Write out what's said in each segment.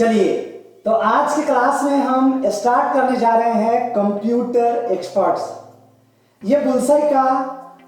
चलिए, तो आज की क्लास में हम स्टार्ट करने जा रहे हैं कंप्यूटर एक्सपर्ट्स। ये बुलसाई का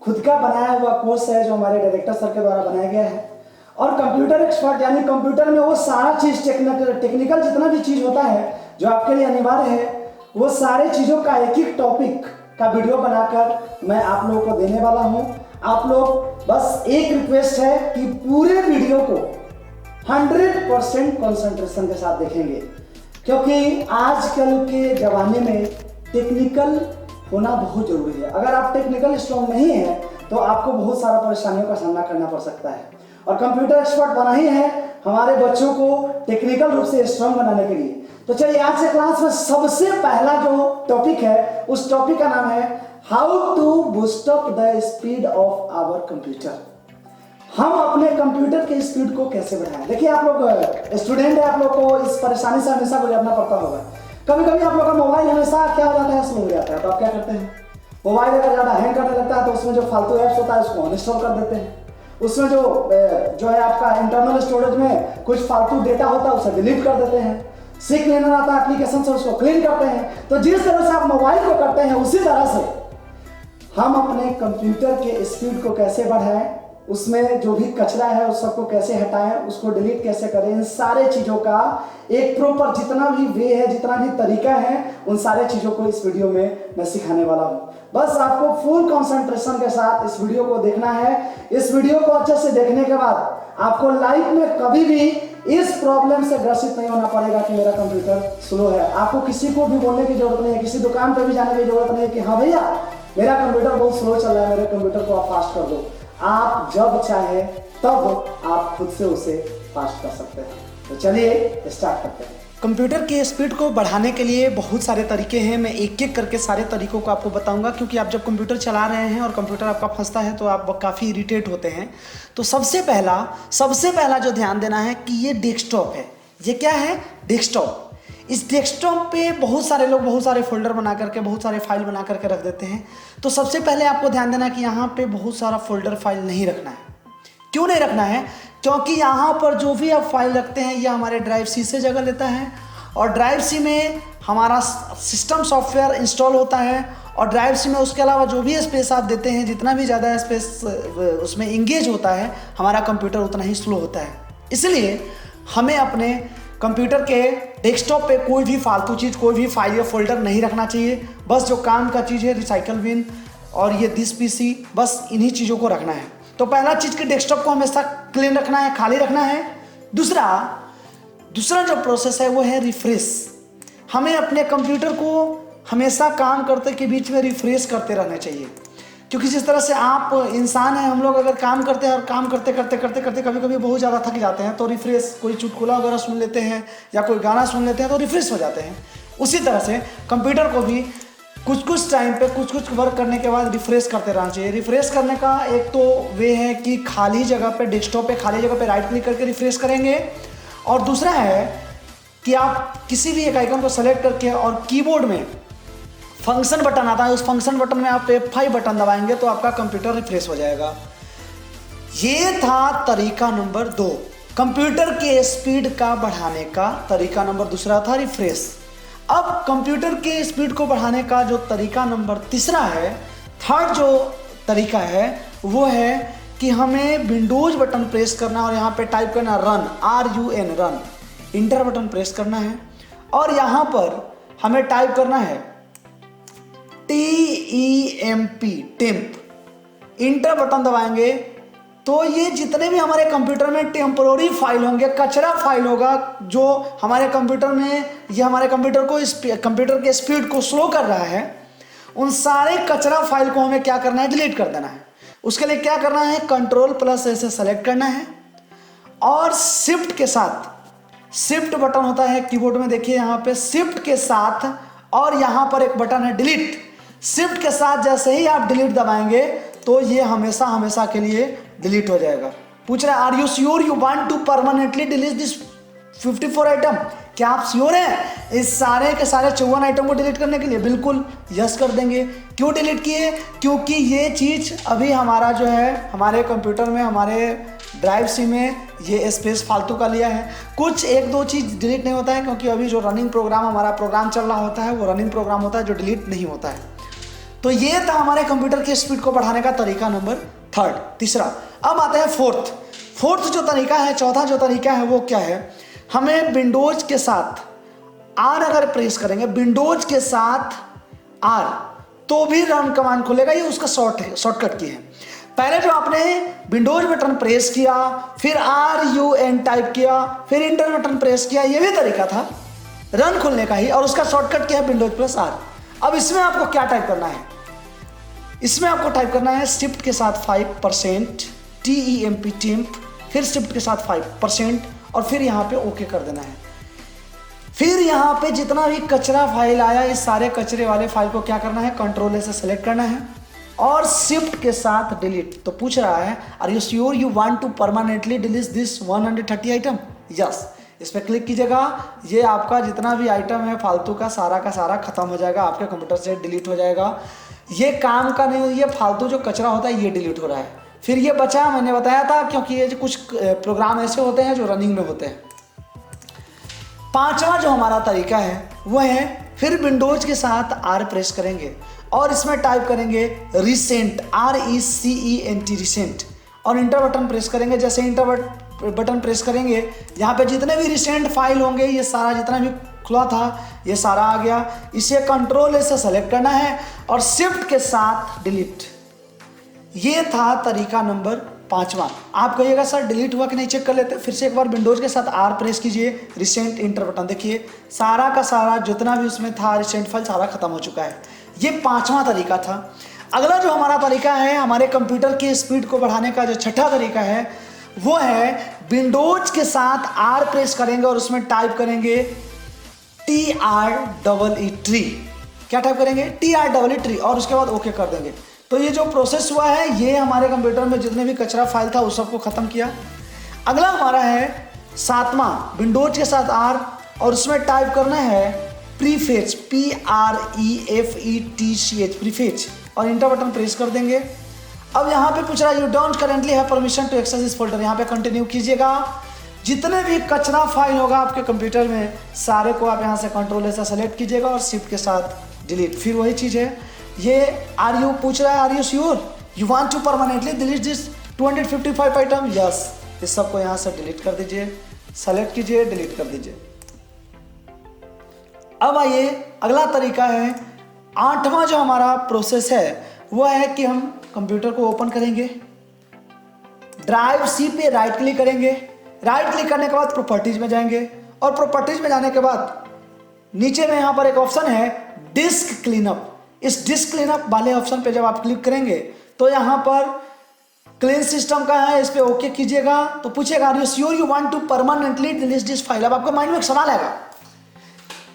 खुद का बनाया हुआ कोर्स है जो हमारे डायरेक्टर सर के द्वारा बनाया गया है। और कंप्यूटर एक्सपर्ट यानी कंप्यूटर में वो सारा चीज टेक्निकल जितना भी चीज होता है जो आपके लिए अनिवार्य है, वो सारे चीजों का एक एक टॉपिक का वीडियो बनाकर मैं आप लोगों को देने वाला हूं। आप लोग बस एक रिक्वेस्ट है कि पूरे वीडियो को 100% कंसंट्रेशन के साथ देखेंगे, क्योंकि आजकल के ज़माने में टेक्निकल होना बहुत जरूरी है। अगर आप टेक्निकल स्ट्रॉन्ग नहीं है तो आपको बहुत सारा परेशानियों का सामना करना पड़ सकता है। और कंप्यूटर एक्सपर्ट बना ही है हमारे बच्चों को टेक्निकल रूप से स्ट्रॉन्ग बनाने के लिए। तो चलिए, आज से क्लास में सबसे पहला जो टॉपिक है उस टॉपिक का नाम है how to boost up the speed of our computer. हम अपने कंप्यूटर के स्पीड को कैसे बढ़ाएं। देखिए, आप लोग स्टूडेंट है, आप लोग को इस परेशानी से हमेशा गुजरना पड़ता होगा। कभी कभी आप लोग का मोबाइल हमेशा क्या हो जाता है, स्लो हो जाता है। तो आप क्या करते हैं, मोबाइल अगर ज़्यादा हैंग करने लगता है तो उसमें जो फालतू ऐप्स होता है उसको अनइंस्टॉल कर देते हैं। उसमें जो है आपका इंटरनल स्टोरेज में कुछ फालतू डेटा होता है उसे डिलीट कर देते हैं। सीख लेना आता है एप्लीकेशन से उसको क्लीन करते हैं। तो जिस तरह से आप मोबाइल को करते हैं उसी तरह से हम अपने कंप्यूटर के स्पीड को कैसे बढ़ाएं, उसमें जो भी कचरा है उस सबको कैसे हटाएं, उसको डिलीट कैसे करें, इन सारे चीज़ों का एक प्रॉपर जितना भी वे है, जितना भी तरीका है, उन सारे चीज़ों को इस वीडियो में मैं सिखाने वाला हूं। बस आपको फुल कंसंट्रेशन के साथ इस वीडियो को देखना है। इस वीडियो को अच्छे से देखने के बाद आपको लाइफ में कभी भी इस प्रॉब्लम से ग्रसित नहीं होना पड़ेगा कि मेरा कंप्यूटर स्लो है। आपको किसी को भी बोलने की जरूरत नहीं है, किसी दुकान पर भी जाने की जरूरत नहीं है कि हाँ भैया मेरा कंप्यूटर बहुत स्लो चल रहा है, मेरे कंप्यूटर को आप फास्ट कर दो। आप जब चाहे तब आप खुद से उसे फास्ट कर सकते हैं। तो चलिए स्टार्ट करते हैं। कंप्यूटर के स्पीड को बढ़ाने के लिए बहुत सारे तरीके हैं। मैं एक एक करके सारे तरीकों को आपको बताऊंगा, क्योंकि आप जब कंप्यूटर चला रहे हैं और कंप्यूटर आपका फंसता है तो आप काफ़ी इरिटेट होते हैं। तो सबसे पहला जो ध्यान देना है कि ये डेस्कटॉप है। ये क्या है? डेस्कटॉप। इस डेस्कटॉप पे बहुत सारे लोग बहुत सारे फोल्डर बना करके, बहुत सारे फाइल बना करके रख देते हैं। तो सबसे पहले आपको ध्यान देना है कि यहाँ पे बहुत सारा फोल्डर फाइल नहीं रखना है। क्यों नहीं रखना है? क्योंकि यहाँ पर जो भी आप फाइल रखते हैं यह हमारे ड्राइव सी से जगह लेता है, और ड्राइव सी में हमारा सिस्टम सॉफ्टवेयर इंस्टॉल होता है। और ड्राइव सी में उसके अलावा जो भी स्पेस आप देते हैं, जितना भी ज़्यादा स्पेस उसमें इंगेज होता है, हमारा कंप्यूटर उतना ही स्लो होता है। इसलिए हमें अपने कंप्यूटर के डेस्कटॉप पे कोई भी फालतू चीज़, कोई भी फाइल या फोल्डर नहीं रखना चाहिए। बस जो काम का चीज़ है, रिसाइकल बिन और ये दिस पीसी, बस इन्हीं चीज़ों को रखना है। तो पहला चीज़ कि डेस्कटॉप को हमेशा क्लीन रखना है, खाली रखना है। दूसरा जो प्रोसेस है वो है रिफ्रेश। हमें अपने कंप्यूटर को हमेशा काम करते के बीच में रिफ्रेश करते रहना चाहिए, क्योंकि जिस तरह से आप इंसान हैं, हम लोग अगर काम करते हैं और काम करते कभी कभी बहुत ज़्यादा थक जाते हैं, तो रिफ्रेश, कोई चुटकुला वगैरह सुन लेते हैं या कोई गाना सुन लेते हैं तो रिफ्रेश हो जाते हैं। उसी तरह से कंप्यूटर को भी कुछ टाइम पे कुछ वर्क करने के बाद रिफ्रेश करते रहना चाहिए। रिफ्रेश करने का एक तो वे है कि खाली जगह पे, डेस्कटॉप पे खाली जगह पे राइट क्लिक करके रिफ्रेश करेंगे, और दूसरा है कि आप किसी भी एक आइकन को सेलेक्ट करके और कीबोर्ड में फंक्शन बटन आता है, उस फंक्शन बटन में आप F5 बटन दबाएंगे तो आपका कंप्यूटर रिफ्रेश हो जाएगा। ये था तरीका नंबर 2, कंप्यूटर के स्पीड का बढ़ाने का तरीका नंबर दूसरा था रिफ्रेश। अब कंप्यूटर के स्पीड को बढ़ाने का जो तरीका नंबर तीसरा है, थर्ड जो तरीका है वो है कि हमें विंडोज बटन प्रेस करना और यहाँ पे टाइप करना run, RUN, run, inter button press करना है, और यहाँ पर हमें टाइप करना है TEMP, टेम्प। इंटर बटन दबाएंगे तो ये जितने भी हमारे कंप्यूटर में टेम्पोररी फाइल होंगे, कचरा फाइल होगा जो हमारे कंप्यूटर में, ये हमारे कंप्यूटर के स्पीड को स्लो कर रहा है, उन सारे कचरा फाइल को हमें क्या करना है? डिलीट कर देना है। उसके लिए क्या करना है? Ctrl+A से सेलेक्ट करना है और शिफ्ट के साथ, शिफ्ट बटन होता है कीबोर्ड में, देखिए यहाँ पे शिफ्ट के साथ, और यहाँ पर एक बटन है डिलीट। शिफ्ट के साथ जैसे ही आप डिलीट दबाएंगे तो ये हमेशा के लिए डिलीट हो जाएगा। पूछ रहा है are you sure you want to permanently delete this 54 item? क्या आप श्योर हैं इस सारे के सारे 54 आइटम को डिलीट करने के लिए? बिल्कुल यस कर देंगे। क्यों डिलीट किए? क्योंकि ये चीज़ अभी हमारा जो है हमारे कंप्यूटर में, हमारे ड्राइव सी में ये स्पेस फालतू का लिया है। कुछ एक दो चीज़ डिलीट नहीं होता है क्योंकि अभी जो रनिंग प्रोग्राम हमारा प्रोग्राम चल रहा होता है वो रनिंग प्रोग्राम होता है जो डिलीट नहीं होता है। तो ये था हमारे कंप्यूटर की स्पीड को बढ़ाने का तरीका नंबर 3, तीसरा। अब आता है फोर्थ जो तरीका है, चौथा जो तरीका है वो क्या है? हमें विंडोज के साथ आर अगर प्रेस करेंगे, विंडोज के साथ आर, तो भी रन कमांड खुलेगा। ये उसका शॉर्टकट की है। पहले जो आपने विंडोज बटन प्रेस किया, फिर RUN टाइप किया, फिर इंटर बटन प्रेस किया, ये भी तरीका था रन खुलने का ही, और उसका शॉर्टकट क्या है? Windows plus R. अब इसमें आपको क्या टाइप करना है? इसमें आपको टाइप करना है शिफ्ट के साथ 5% TEMP, फिर शिफ्ट के साथ 5% और फिर यहाँ पे ओके कर देना है। फिर यहाँ पे जितना भी कचरा फाइल आया, इस सारे कचरे वाले फाइल को क्या करना है? कंट्रोल से सेलेक्ट करना है और शिफ्ट के साथ डिलीट। तो पूछ रहा है are you sure you want to permanently delete this 130 item? Yes, इस पर क्लिक कीजिएगा। ये आपका जितना भी आइटम है फालतू का सारा खत्म हो जाएगा, आपके कंप्यूटर से डिलीट हो जाएगा। ये काम का नहीं, ये फालतू जो कचरा होता है ये डिलीट हो रहा है। फिर ये बचा, मैंने बताया था, क्योंकि ये कुछ प्रोग्राम ऐसे होते हैं जो रनिंग में होते हैं। पांचवा जो हमारा तरीका है वो है फिर विंडोज के साथ आर प्रेस करेंगे और इसमें टाइप करेंगे रिसेंट, RECENT, रिसेंट, और इंटर बटन प्रेस करेंगे। जैसे इंटर बटन प्रेस करेंगे, यहाँ पे जितने भी रिसेंट फाइल होंगे, ये सारा जितना भी खुला था ये सारा आ गया। इसे कंट्रोल से सेलेक्ट करना है और शिफ्ट के साथ डिलीट। ये था तरीका नंबर 5वां। आप कहिएगा सर डिलीट हुआ कि नहीं, चेक कर लेते। फिर से एक बार विंडोज के साथ आर प्रेस कीजिए, रिसेंट, इंटर बटन, देखिए सारा का सारा जितना भी उसमें था रिसेंट फाइल सारा खत्म हो चुका है। ये 5वां तरीका था। अगला जो हमारा तरीका है हमारे कंप्यूटर की स्पीड को बढ़ाने का, जो छठा तरीका है वो है विंडोज के साथ आर प्रेस करेंगे और उसमें टाइप करेंगे TREE। क्या टाइप करेंगे? TREE और उसके बाद ओके कर देंगे। तो ये जो प्रोसेस हुआ है ये हमारे कंप्यूटर में जितने भी कचरा फाइल था उस सबको खत्म किया। अगला हमारा है 7वां, विंडोज के साथ आर और उसमें टाइप करना है प्रीफेच, PREFETCH, प्रीफेच, और इंटर बटन प्रेस कर देंगे। अब यहाँ पे पूछ रहा है you don't currently have permission to access this folder. यहाँ पे कंटिन्यू कीजिएगा। जितने भी कचरा फाइल होगा आपके कंप्यूटर में सारे को आप यहाँ से कंट्रोल से सेलेक्ट कीजिएगा और शिफ्ट के साथ डिलीट। फिर वही चीज़ है, ये आर यू पूछ रहा है are you sure you want to permanently delete this 255 item? Yes, इस सबको यहाँ से डिलीट कर दीजिए, सेलेक्ट कीजिए, डिलीट कर दीजिए। अब आइए अगला तरीका है 8वां जो हमारा प्रोसेस है वो है कि हम कंप्यूटर को ओपन करेंगे, ड्राइव सी पे राइट क्लिक करेंगे। राइट क्लिक करने के बाद प्रॉपर्टीज में जाएंगे और प्रॉपर्टीज में जाने के बाद नीचे में यहाँ पर एक ऑप्शन है डिस्क क्लीनअप। इस डिस्क क्लीनअप वाले ऑप्शन पे जब आप क्लिक करेंगे तो यहाँ पर क्लीन सिस्टम का है, इस पे ओके कीजिएगा। तो पूछेगा are you sure you want to permanently delete this file. अब आपके माइंड में एक सवाल आएगा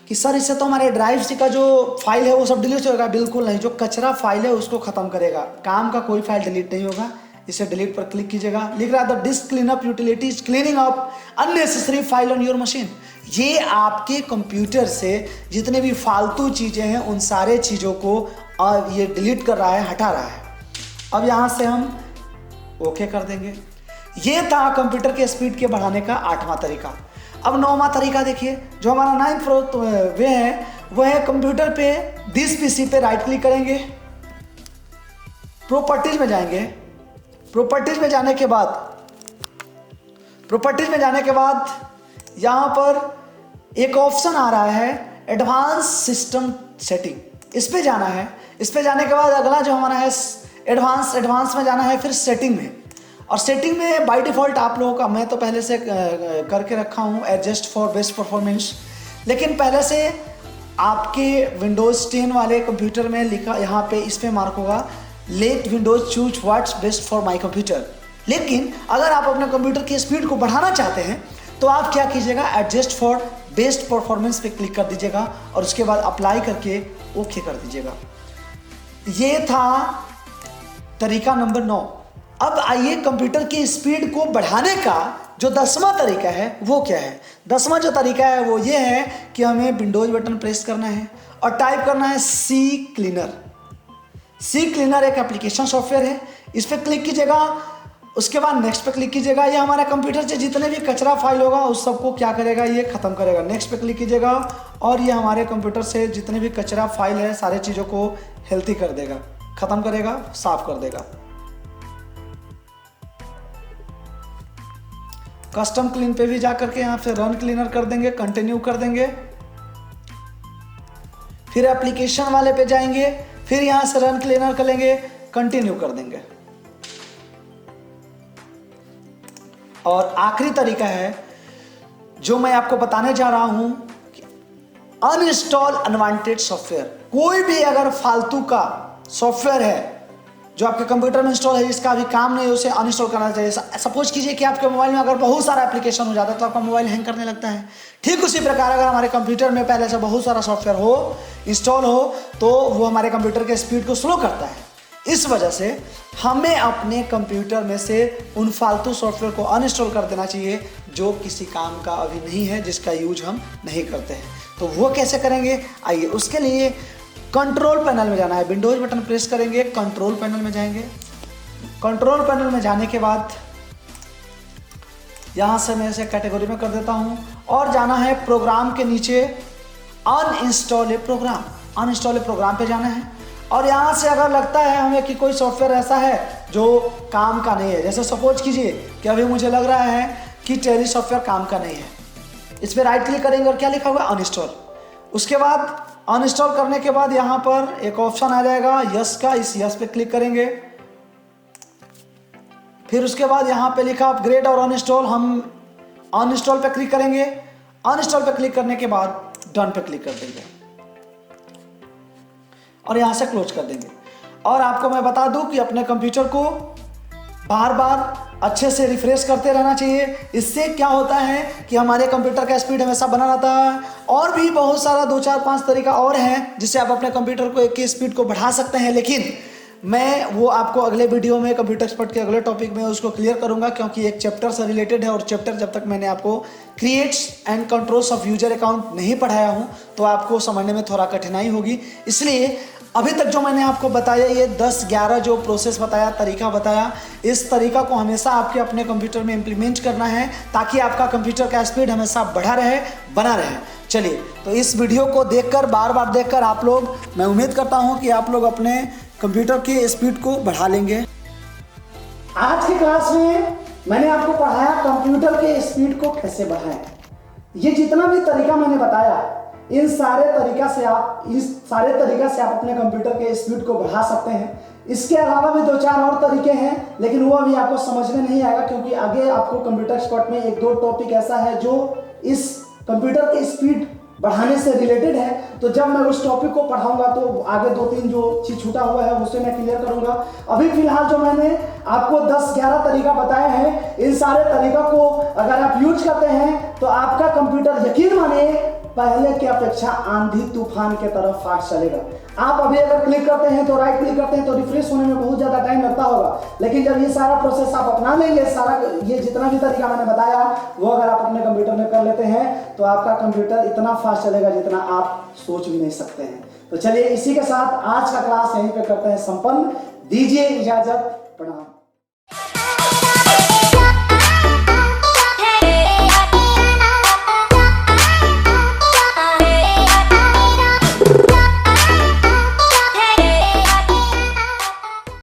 कि सर इससे तो हमारे ड्राइव सी का जो फाइल है वो सब डिलीट होगा। बिल्कुल नहीं, जो कचरा फाइल है उसको खत्म करेगा, काम का कोई फाइल डिलीट नहीं होगा। इसे डिलीट पर क्लिक कीजिएगा, लिख रहा है the disc cleanup utility is cleaning up unnecessary file on your machine. ये आपके कंप्यूटर से जितने भी फालतू चीज़ें हैं उन सारे चीज़ों को ये डिलीट कर रहा है, हटा रहा है। अब यहाँ से हम ओके कर देंगे। ये था कंप्यूटर के स्पीड के बढ़ाने का 8वां तरीका। अब 9वां तरीका देखिए, जो हमारा 9th वे है वो है कंप्यूटर पे दिस पीसी पे राइट क्लिक करेंगे, प्रॉपर्टीज में जाएंगे। प्रॉपर्टीज में जाने के बाद यहाँ पर एक ऑप्शन आ रहा है एडवांस सिस्टम सेटिंग, इस पे जाना है। इस पे जाने के बाद अगला जो हमारा है एडवांस में जाना है, फिर सेटिंग में। और सेटिंग में बाय डिफ़ॉल्ट आप लोगों का, मैं तो पहले से करके रखा हूँ एडजस्ट फॉर बेस्ट परफॉर्मेंस, लेकिन पहले से आपके विंडोज़ 10 वाले कंप्यूटर में लिखा, यहाँ पे इस पे मार्क होगा let Windows choose what's best for my computer. लेकिन अगर आप अपने कंप्यूटर की स्पीड को बढ़ाना चाहते हैं तो आप क्या कीजिएगा, एडजस्ट फॉर बेस्ट परफॉर्मेंस पे क्लिक कर दीजिएगा और उसके बाद अप्लाई करके ओके कर दीजिएगा। ये था तरीका नंबर 9। अब आइए कंप्यूटर की स्पीड को बढ़ाने का जो 10वां तरीका है वो क्या है? 10वां जो तरीका है वो ये है कि हमें विंडोज बटन प्रेस करना है और टाइप करना है सी क्लीनर। सी क्लीनर एक एप्लीकेशन सॉफ्टवेयर है, इस पर क्लिक कीजिएगा, उसके बाद नेक्स्ट पे क्लिक कीजिएगा। ये हमारे कंप्यूटर से जितने भी कचरा फाइल होगा उस सबको क्या करेगा, ये खत्म करेगा। नेक्स्ट पे क्लिक कीजिएगा और ये हमारे कंप्यूटर से जितने भी कचरा फाइल है सारे चीज़ों को हेल्थी कर देगा, खत्म करेगा, साफ कर देगा। कस्टम क्लीन पे भी जा करके यहाँ पे रन क्लीनर कर देंगे, कंटिन्यू कर देंगे। फिर एप्लीकेशन वाले पे जाएंगे, फिर यहाँ से रन क्लीनर करेंगे, कंटिन्यू कर देंगे। और आखिरी तरीका है जो मैं आपको बताने जा रहा हूं, अनइंस्टॉल अनवांटेड सॉफ्टवेयर। कोई भी अगर फालतू का सॉफ्टवेयर है जो आपके कंप्यूटर में इंस्टॉल है, जिसका अभी काम नहीं है, उसे अनइंस्टॉल करना चाहिए। सपोज कीजिए कि आपके मोबाइल में अगर बहुत सारा एप्लीकेशन हो जाता है तो आपका मोबाइल हैंग करने लगता है। ठीक उसी प्रकार अगर हमारे कंप्यूटर में पहले से बहुत सारा सॉफ्टवेयर हो, इंस्टॉल हो, तो वो हमारे कंप्यूटर के स्पीड को स्लो करता है। इस वजह से हमें अपने कंप्यूटर में से उन फालतू सॉफ्टवेयर को अनइंस्टॉल कर देना चाहिए जो किसी काम का अभी नहीं है, जिसका यूज हम नहीं करते हैं। तो वो कैसे करेंगे, आइए उसके लिए कंट्रोल पैनल में जाना है। विंडोज बटन प्रेस करेंगे, कंट्रोल पैनल में जाएंगे। कंट्रोल पैनल में जाने के बाद यहां से मैं इसे कैटेगरी में कर देता हूं और जाना है प्रोग्राम के नीचे अनइंस्टॉल ए प्रोग्राम। अनइंस्टॉल ए प्रोग्राम पे जाना है और यहाँ से अगर लगता है हमें कि कोई सॉफ्टवेयर ऐसा है जो काम का नहीं है, जैसे सपोज कीजिए कि अभी मुझे लग रहा है कि टैली सॉफ्टवेयर काम का नहीं है, इस पर राइट क्लिक करेंगे और क्या लिखा हुआ है, अनइंस्टॉल। उसके बाद अनइंस्टॉल करने के बाद यहाँ पर एक ऑप्शन आ जाएगा यस का, इस यस पे क्लिक करेंगे। फिर उसके बाद यहाँ पे लिखा अपग्रेड और अनइंस्टॉल, हम अनइंस्टॉल पे क्लिक करेंगे। अनइंस्टॉल पे क्लिक करने के बाद डन पे क्लिक कर देंगे और यहां से क्लोज कर देंगे। और आपको मैं बता दूं कि अपने कंप्यूटर को बार बार अच्छे से रिफ्रेश करते रहना चाहिए। इससे क्या होता है कि हमारे कंप्यूटर का स्पीड हमेशा बना रहता है। और भी बहुत सारा 2 4 5 तरीका और हैं जिससे आप अपने कंप्यूटर को की स्पीड को बढ़ा सकते हैं, लेकिन मैं वो आपको अगले वीडियो में कंप्यूटर एक्सपर्ट के अगले टॉपिक में उसको क्लियर करूंगा, क्योंकि एक चैप्टर से रिलेटेड है और चैप्टर जब तक मैंने आपको creates and controls of user account नहीं पढ़ाया हूं तो आपको समझने में थोड़ा कठिनाई होगी। इसलिए अभी तक जो मैंने आपको बताया, ये 10-11 जो प्रोसेस बताया, तरीका बताया, इस तरीका को हमेशा आपके अपने कंप्यूटर में इम्प्लीमेंट करना है ताकि आपका कंप्यूटर का स्पीड हमेशा बढ़ा रहे, बना रहे। चलिए, तो इस वीडियो को देखकर, बार बार देखकर आप लोग, मैं उम्मीद करता हूं कि आप लोग अपने कंप्यूटर की स्पीड को बढ़ा लेंगे। आज की क्लास में मैंने आपको पढ़ाया कंप्यूटर के स्पीड को कैसे बढ़ाएं। ये जितना भी तरीका मैंने बताया, इन सारे तरीका से आप अपने कंप्यूटर के स्पीड को बढ़ा सकते हैं। इसके अलावा भी 2 4 और तरीके हैं, लेकिन वो अभी आपको समझ में नहीं आएगा, क्योंकि आगे आपको कंप्यूटर एक्सपर्ट में 1-2 टॉपिक ऐसा है जो इस कंप्यूटर की स्पीड बढ़ाने से रिलेटेड है। तो जब मैं उस टॉपिक को पढ़ाऊंगा तो आगे 2-3 जो चीज छूटा हुआ है उसे मैं क्लियर करूंगा। अभी फिलहाल जो मैंने आपको 10-11 तरीका बताया है, इन सारे तरीका को अगर आप यूज करते हैं तो आपका कंप्यूटर, यकीन मानिए, पहले की अपेक्षा आंधी तूफान के तरफ फास्ट चलेगा। आप अभी अगर क्लिक करते हैं तो राइट क्लिक करते हैं तो रिफ्रेश होने में बहुत ज्यादा टाइम लगता होगा, लेकिन जब ये सारा प्रोसेस आप अपना लेंगे, सारा ये जितना भी तरीका मैंने बताया वो अगर आप अपने कंप्यूटर में कर लेते हैं तो आपका कंप्यूटर इतना फास्ट चलेगा जितना आप सोच भी नहीं सकते हैं। तो चलिए, इसी के साथ आज का क्लास यहीं पे करते हैं संपन्न। दीजिए इजाजत, प्रणाम।